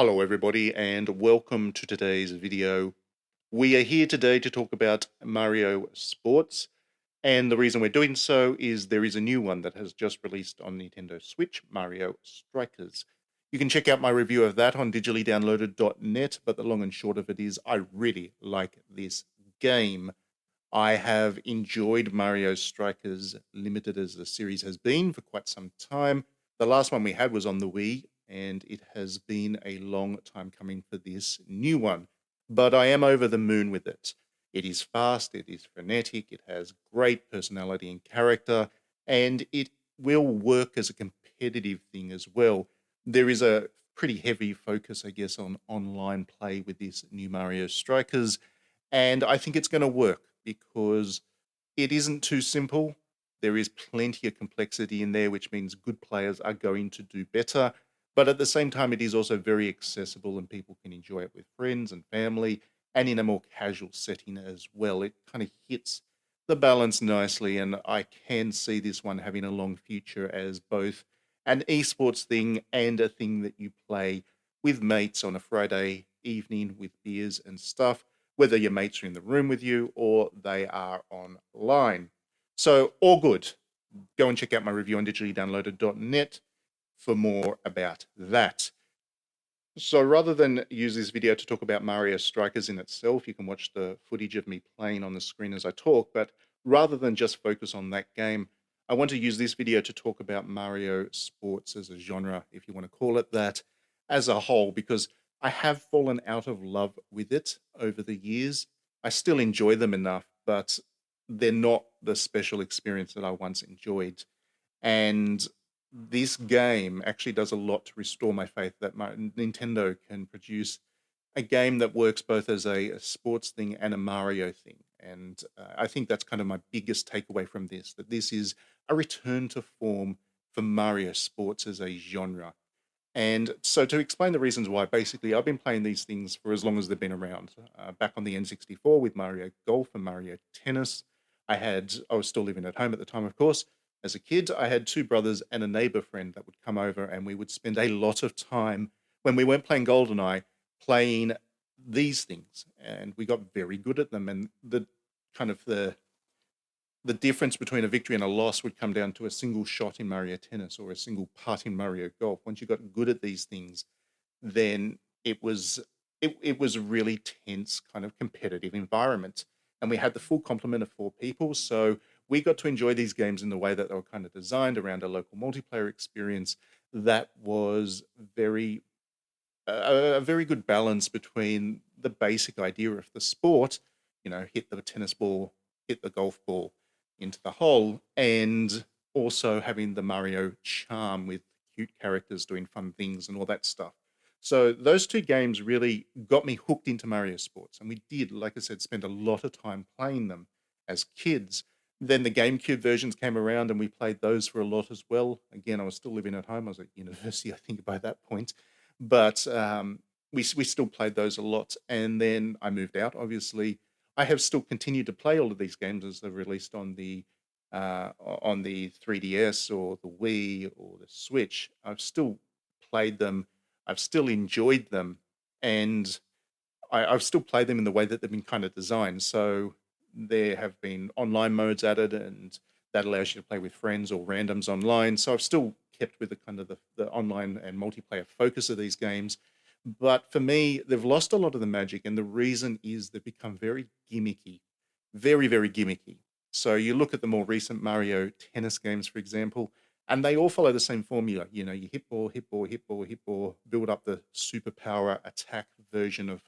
Hello everybody and welcome to today's video. We are here today to talk about Mario Sports, and the reason we're doing so is there is a new one that has just released on Nintendo Switch, Mario Strikers. You can check out my review of that on digitallydownloaded.net, but the long and short of it is I really like this game. I have enjoyed Mario Strikers Limited as the series has been for quite some time. The last one we had was on the Wii, and it has been a long time coming for this new one. But I am over the moon with it. It is fast, it is frenetic, it has great personality and character, and it will work as a competitive thing as well. There is a pretty heavy focus, I guess, on online play with this new Mario Strikers, and I think it's going to work because it isn't too simple. There is plenty of complexity in there, which means good players are going to do better. But at the same time, it is also very accessible and people can enjoy it with friends and family and in a more casual setting as well. It kind of hits the balance nicely, and I can see this one having a long future as both an esports thing and a thing that you play with mates on a Friday evening with beers and stuff, whether your mates are in the room with you or they are online. So, all good. Go and check out my review on digitallydownloaded.net for more about that. So, rather than use this video to talk about Mario Strikers in itself, you can watch the footage of me playing on the screen as I talk. But rather than just focus on that game, I want to use this video to talk about Mario Sports as a genre, if you want to call it that, as a whole, because I have fallen out of love with it over the years. I still enjoy them enough, but they're not the special experience that I once enjoyed. And this game actually does a lot to restore my faith that Nintendo can produce a game that works both as a sports thing and a Mario thing. And I think that's kind of my biggest takeaway from this, that this is a return to form for Mario Sports as a genre. And so, to explain the reasons why, basically, I've been playing these things for as long as they've been around. Back on the N64 with Mario Golf and Mario Tennis. I was still living at home at the time, of course. As a kid, I had two brothers and a neighbor friend that would come over, and we would spend a lot of time when we weren't playing GoldenEye playing these things. And we got very good at them. And the kind of the difference between a victory and a loss would come down to a single shot in Mario Tennis or a single putt in Mario Golf. Once you got good at these things, then it was a really tense kind of competitive environment. And we had the full complement of four people, so we got to enjoy these games in the way that they were kind of designed around a local multiplayer experience that was a very good balance between the basic idea of the sport, hit the tennis ball, hit the golf ball into the hole, and also having the Mario charm with cute characters doing fun things and all that stuff. So those two games really got me hooked into Mario Sports, and we did, like I said, spend a lot of time playing them as kids. Then the GameCube versions came around, and we played those for a lot as well. Again, I was still living at home. I was at university, I think, by that point, but we still played those a lot. And then I moved out. Obviously, I have still continued to play all of these games as they're released on the 3DS or the Wii or the Switch. I've still played them. I've still enjoyed them, and I've still played them in the way that they've been kind of designed. So there have been online modes added, and that allows you to play with friends or randoms online. So I've still kept with the kind of the online and multiplayer focus of these games. But for me, they've lost a lot of the magic, and the reason is they've become very gimmicky, very, very gimmicky. So you look at the more recent Mario Tennis games, for example, and they all follow the same formula. You hit ball, hit ball, hit ball, hit ball, build up the superpower attack version of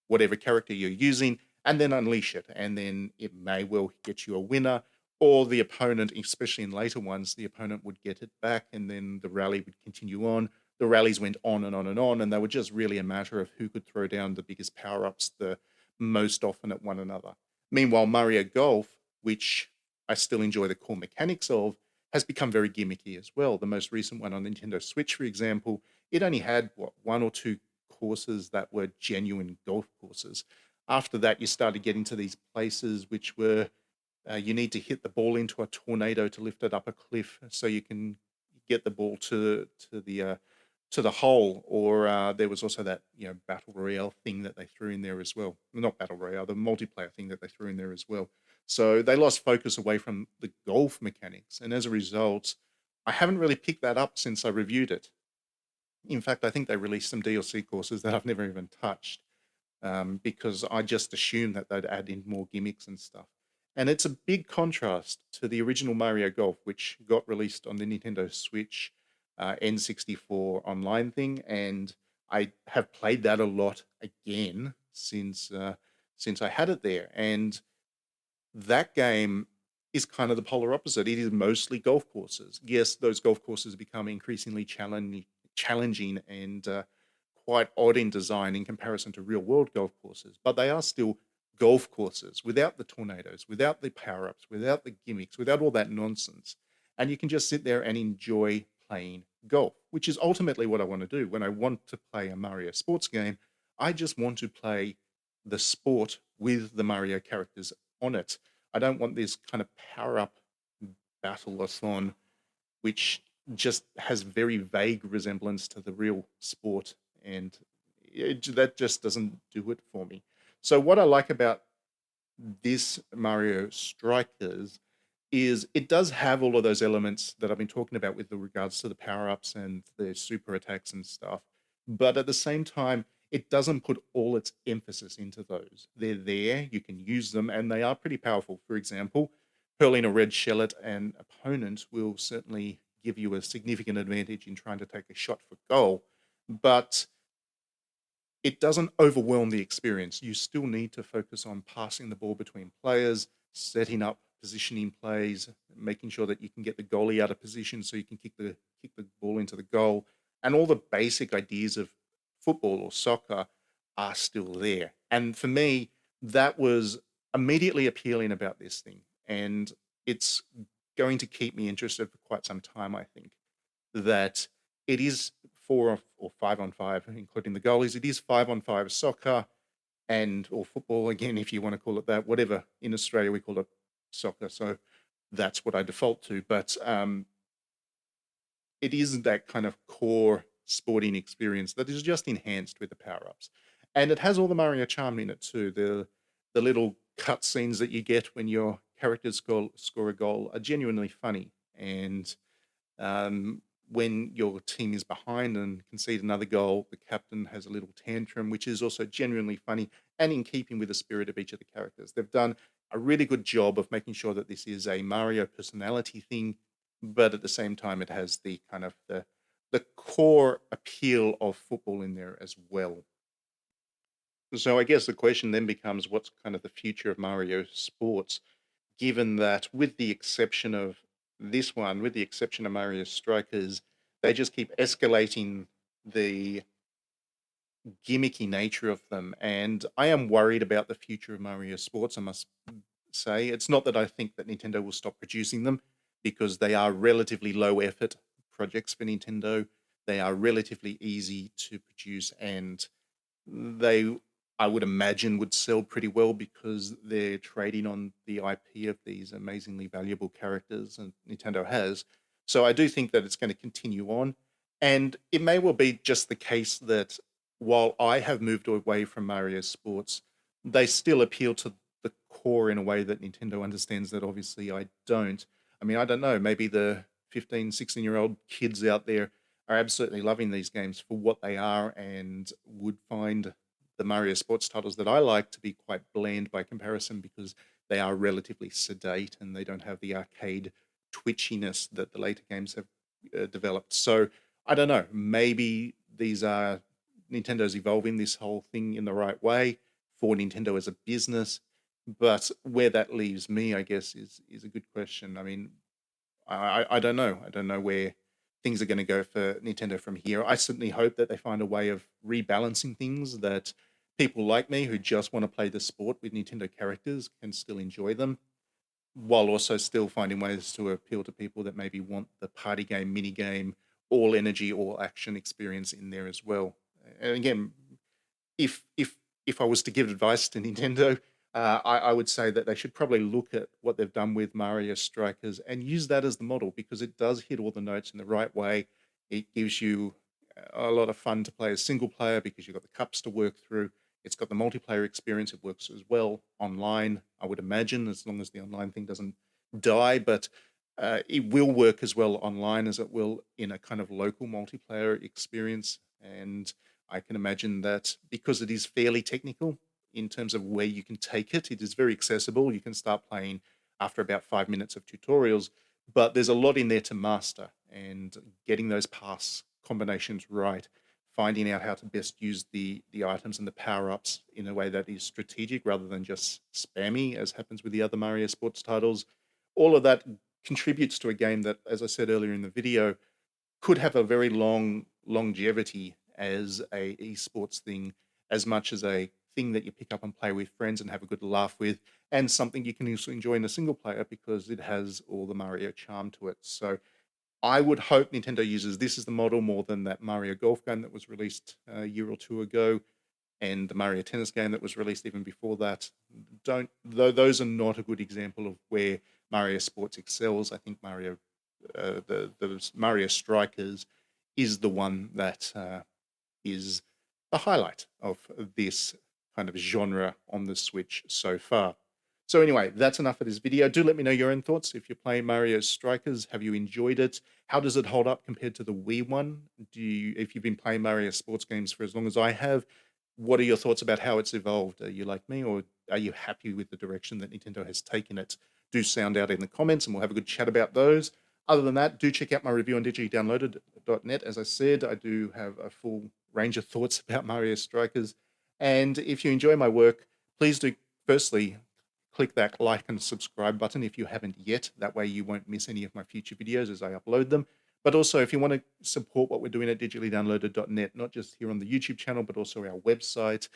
whatever character you're using, and then unleash it. And then it may well get you a winner, or the opponent, especially in later ones, the opponent would get it back, and then the rally would continue on. The rallies went on and on and on, and they were just really a matter of who could throw down the biggest power ups the most often at one another. Meanwhile, Mario Golf, which I still enjoy the core mechanics of, has become very gimmicky as well. The most recent one on Nintendo Switch, for example, it only had one or two courses that were genuine golf courses. After that, you started getting to these places which were you need to hit the ball into a tornado to lift it up a cliff so you can get the ball to the to the whole. Or there was also that battle royale thing that they threw in there as well. Well, not battle royale, the multiplayer thing that they threw in there as well. So they lost focus away from the golf mechanics, and as a result, I haven't really picked that up since I reviewed it. In fact, I think they released some DLC courses that I've never even touched, because I just assumed that they'd add in more gimmicks and stuff. And it's a big contrast to the original Mario Golf, which got released on the Nintendo Switch N64 online thing, and I have played that a lot again since I had it there. And that game is kind of the polar opposite. It is mostly golf courses. Yes, those golf courses become increasingly challenging and quite odd in design in comparison to real world golf courses, but they are still golf courses without the tornadoes, without the power ups, without the gimmicks, without all that nonsense. And you can just sit there and enjoy playing golf, which is ultimately what I want to do. When I want to play a Mario sports game, I just want to play the sport with the Mario characters on it. I don't want this kind of power up battle-a-thon, which just has very vague resemblance to the real sport, and that just doesn't do it for me. So what I like about this Mario Strikers is it does have all of those elements that I've been talking about with the regards to the power-ups and the super attacks and stuff. But at the same time, it doesn't put all its emphasis into those. They're there, you can use them, and they are pretty powerful. For example, hurling a red shell at an opponent will certainly give you a significant advantage in trying to take a shot for goal, but it doesn't overwhelm the experience. You still need to focus on passing the ball between players, setting up positioning plays, making sure that you can get the goalie out of position so you can kick the ball into the goal, and all the basic ideas of football or soccer are still there. And for me, that was immediately appealing about this thing, and it's going to keep me interested for quite some time, I think. That it is 4 or 5 on 5, including the goalies. It is 5 on 5 soccer and or football again, if you want to call it that. Whatever in Australia we call it soccer, so that's what I default to. But it is that kind of core sporting experience that is just enhanced with the power ups, and it has all the Mario charm in it too. The little cut scenes that you get when your characters score a goal are genuinely funny, and um, when your team is behind and concede another goal, the captain has a little tantrum, which is also genuinely funny and in keeping with the spirit of each of the characters. They've done a really good job of making sure that this is a Mario personality thing, but at the same time, it has the kind of the core appeal of football in there as well. So I guess the question then becomes, what's kind of the future of Mario sports, given that with the exception of this one, with the exception of Mario Strikers, they just keep escalating the gimmicky nature of them. And I am worried about the future of Mario sports, I must say. It's not that I think that Nintendo will stop producing them, because they are relatively low effort projects for Nintendo. They are relatively easy to produce, and they, I would imagine, would sell pretty well because they're trading on the IP of these amazingly valuable characters, and Nintendo has. So I do think that it's going to continue on. And it may well be just the case that while I have moved away from Mario Sports, they still appeal to the core in a way that Nintendo understands that obviously I don't. I mean, I don't know, maybe the 15, 16-year-old kids out there are absolutely loving these games for what they are and would find the Mario sports titles that I like to be quite bland by comparison, because they are relatively sedate and they don't have the arcade twitchiness that the later games have developed. So I don't know, maybe these are Nintendo's evolving this whole thing in the right way for Nintendo as a business. But where that leaves me, I guess, is a good question. I mean, I don't know. I don't know where things are going to go for Nintendo from here. I certainly hope that they find a way of rebalancing things, that people like me who just want to play the sport with Nintendo characters can still enjoy them, while also still finding ways to appeal to people that maybe want the party game, mini game, all energy, all action experience in there as well. And again, if I was to give advice to Nintendo, I would say that they should probably look at what they've done with Mario Strikers and use that as the model, because it does hit all the notes in the right way. It gives you a lot of fun to play as single player because you've got the cups to work through. It's got the multiplayer experience. It works as well online, I would imagine, as long as the online thing doesn't die. But it will work as well online as it will in a kind of local multiplayer experience. And I can imagine that because it is fairly technical in terms of where you can take it, it is very accessible. You can start playing after about 5 minutes of tutorials, but there's a lot in there to master, and getting those pass combinations right, finding out how to best use the items and the power-ups in a way that is strategic rather than just spammy, as happens with the other Mario sports titles. All of that contributes to a game that, as I said earlier in the video, could have a very long longevity as a esports thing, as much as a thing that you pick up and play with friends and have a good laugh with, and something you can also enjoy in a single player because it has all the Mario charm to it. So I would hope Nintendo uses this as the model more than that Mario Golf game that was released a year or two ago, and the Mario Tennis game that was released even before that. Don't though those are not a good example of where Mario Sports excels. I think the Mario Strikers is the one that is the highlight of this kind of genre on the Switch so far. So anyway, that's enough for this video. Do let me know your own thoughts. If you're playing Mario Strikers, have you enjoyed it? How does it hold up compared to the Wii one? If you've been playing Mario sports games for as long as I have, what are your thoughts about how it's evolved? Are you like me, or are you happy with the direction that Nintendo has taken it? Do sound out in the comments, and we'll have a good chat about those. Other than that, do check out my review on digitallydownloaded.net. As I said, I do have a full range of thoughts about Mario Strikers. And if you enjoy my work, please do firstly click that like and subscribe button if you haven't yet. That way you won't miss any of my future videos as I upload them. But also, if you want to support what we're doing at digitallydownloaded.net, not just here on the YouTube channel, but also our website,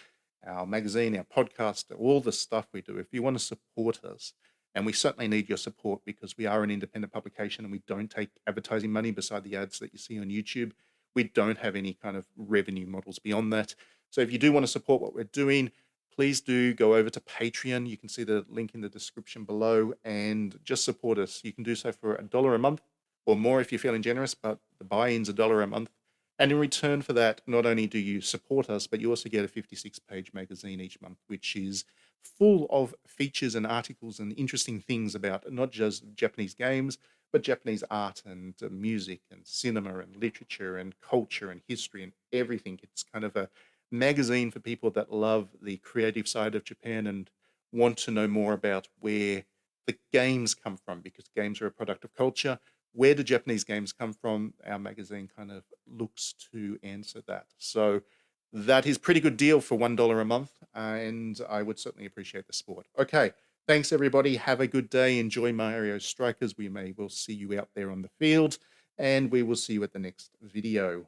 our magazine, our podcast, all the stuff we do, if you want to support us, and we certainly need your support because we are an independent publication and we don't take advertising money beside the ads that you see on YouTube. We don't have any kind of revenue models beyond that. So if you do want to support what we're doing, please do go over to Patreon. You can see the link in the description below and just support us. You can do so for $1 a month or more if you're feeling generous, but the buy-in's $1 a month. And in return for that, not only do you support us, but you also get a 56-page magazine each month, which is full of features and articles and interesting things about not just Japanese games, but Japanese art and music and cinema and literature and culture and history and everything. It's kind of a magazine for people that love the creative side of Japan and want to know more about where the games come from, because games are a product of culture. Where do Japanese games come from? Our magazine kind of looks to answer that. So that is pretty good deal for $1 a month, and I would certainly appreciate the support. Okay, thanks everybody. Have a good day. Enjoy Mario Strikers. We'll see you out there on the field, and we will see you at the next video.